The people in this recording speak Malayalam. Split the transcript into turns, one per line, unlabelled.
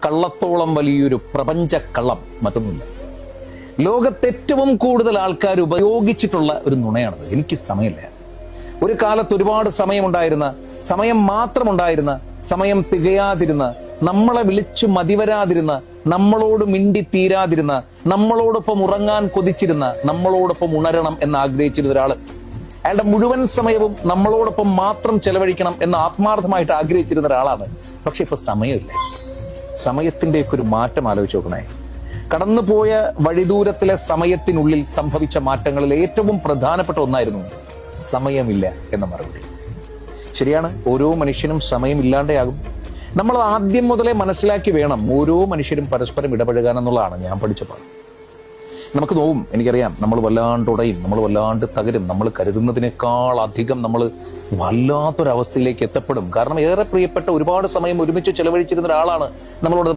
കള്ളത്തോളം വലിയൊരു പ്രപഞ്ച കള്ളം മറ്റൊന്നുമില്ല. ലോകത്ത് ഏറ്റവും കൂടുതൽ ആൾക്കാർ ഉപയോഗിച്ചിട്ടുള്ള ഒരു നുണയാണത്. എനിക്ക് സമയമില്ല. ഒരു കാലത്ത് ഒരുപാട് സമയമുണ്ടായിരുന്ന, സമയം മാത്രമുണ്ടായിരുന്ന, സമയം തികയാതിരുന്ന, നമ്മളെ വിളിച്ചു മതിവരാതിരുന്ന, നമ്മളോട് മിണ്ടി തീരാതിരുന്ന, നമ്മളോടൊപ്പം ഉറങ്ങാൻ കൊതിച്ചിരുന്ന, നമ്മളോടൊപ്പം ഉണരണം എന്ന് ആഗ്രഹിച്ചിരുന്ന ഒരാള്, അയാളുടെ മുഴുവൻ സമയവും നമ്മളോടൊപ്പം മാത്രം ചെലവഴിക്കണം എന്ന് ആത്മാർത്ഥമായിട്ട് ആഗ്രഹിച്ചിരുന്ന ഒരാളാണ്. പക്ഷെ ഇപ്പൊ സമയമില്ല. സമയത്തിന്റെയൊക്കെ ഒരു മാറ്റം ആലോചിച്ച് നോക്കണേ. കടന്നുപോയ വഴിദൂരത്തിലെ സമയത്തിനുള്ളിൽ സംഭവിച്ച മാറ്റങ്ങളിൽ ഏറ്റവും പ്രധാനപ്പെട്ട ഒന്നായിരുന്നു സമയമില്ല എന്ന മറുപടി. ശരിയാണ്, ഓരോ മനുഷ്യനും സമയമില്ലാണ്ടെയാകും. നമ്മൾ ആദ്യം മുതലേ മനസ്സിലാക്കി വേണം ഓരോ മനുഷ്യരും പരസ്പരം ഇടപഴകാനെന്നുള്ളതാണ് ഞാൻ പഠിച്ച പാഠം. നമുക്ക് നോവും, എനിക്കറിയാം, നമ്മൾ വല്ലാണ്ട് ഉടയും, നമ്മൾ വല്ലാണ്ട് തകരും, നമ്മൾ കരുതുന്നതിനേക്കാൾ അധികം നമ്മൾ വല്ലാത്തൊരവസ്ഥയിലേക്ക് എത്തപ്പെടും. കാരണം ഏറെ പ്രിയപ്പെട്ട ഒരുപാട് സമയം ഒരുമിച്ച് ചെലവഴിച്ചിരുന്ന ഒരാളാണ് നമ്മളോട്